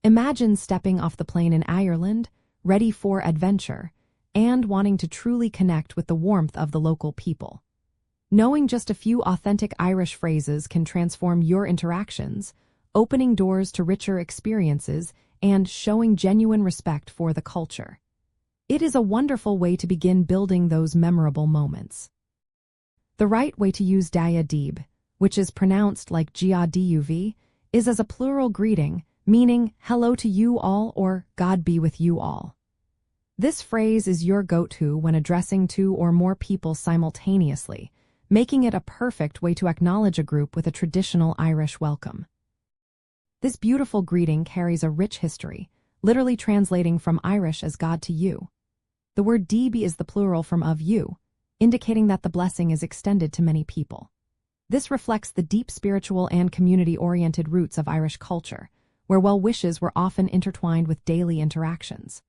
Imagine stepping off the plane in Ireland, ready for adventure, and wanting to truly connect with the warmth of the local people. Knowing just a few authentic Irish phrases can transform your interactions, opening doors to richer experiences and showing genuine respect for the culture. It is a wonderful way to begin building those memorable moments. The right way to use Dia Daoibh, which is pronounced like Dia Daoibh, is as a plural greeting, meaning hello to you all or God be with you all. This phrase is your go-to when addressing two or more people simultaneously, making it a perfect way to acknowledge a group with a traditional Irish welcome. This beautiful greeting carries a rich history, literally translating from Irish as God to you. The word Daoibh is the plural form of you, indicating that the blessing is extended to many people. This reflects the deep spiritual and community-oriented roots of Irish culture, where well wishes were often intertwined with daily interactions.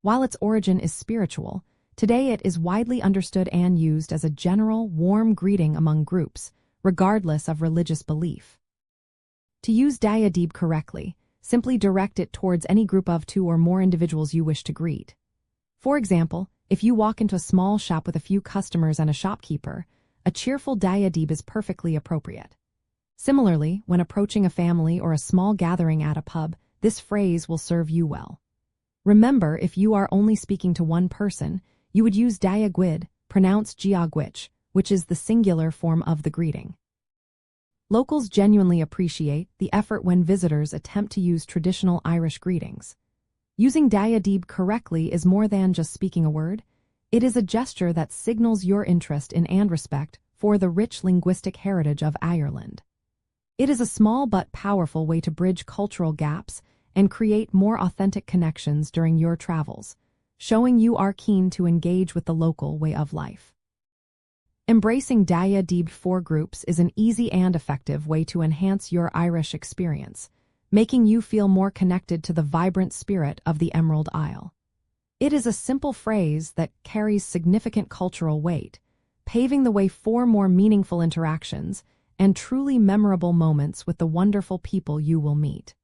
While its origin is spiritual, today it is widely understood and used as a general, warm greeting among groups, regardless of religious belief. To use Dia Daoibh correctly, simply direct it towards any group of two or more individuals you wish to greet. For example, if you walk into a small shop with a few customers and a shopkeeper, a cheerful Dia Daoibh is perfectly appropriate. Similarly, when approaching a family or a small gathering at a pub, this phrase will serve you well. Remember, if you are only speaking to one person, you would use Dia Daoibh, pronounced Gia Gwich, which is the singular form of the greeting. Locals genuinely appreciate the effort when visitors attempt to use traditional Irish greetings. Using Dia Daoibh correctly is more than just speaking a word. It is a gesture that signals your interest in and respect for the rich linguistic heritage of Ireland. It is a small but powerful way to bridge cultural gaps and create more authentic connections during your travels, showing you are keen to engage with the local way of life. Embracing Dia Daoibh for groups is an easy and effective way to enhance your Irish experience, making you feel more connected to the vibrant spirit of the Emerald Isle. It is a simple phrase that carries significant cultural weight, paving the way for more meaningful interactions and truly memorable moments with the wonderful people you will meet.